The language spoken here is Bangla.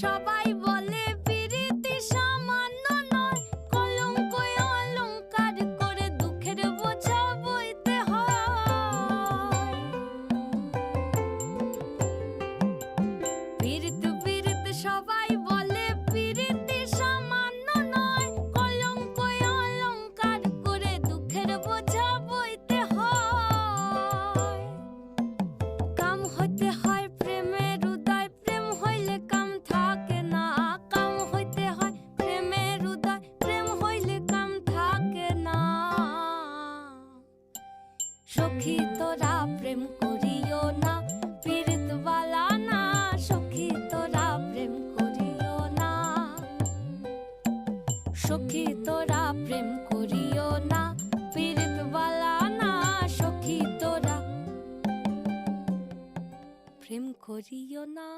সবাই বলে পিরিতি সামান্য নয়, কলঙ্ক অলংকার করে দুঃখের বোঝা বইতে হয়। পিরিত পিরিত সবাই বলে পিরিতি সামান্য নয়, কলঙ্ক অলংকার করে দুঃখের বোঝা বইতে হয়। কাম হইতে হয় প্রেমের উদয়, প্রেম হইলে কাম থাকে না। কাম হইতে হয় প্রেমের উদয়, প্রেম হইলে কাম থাকে না। সখী তোরা প্রেম করিও না, পীড়িত বালা না। সখী তোরা প্রেম করিও না, সখী তোরা প্রেম করিও না, পীড়িত বালা না। সখী তোরা প্রেম করিও না।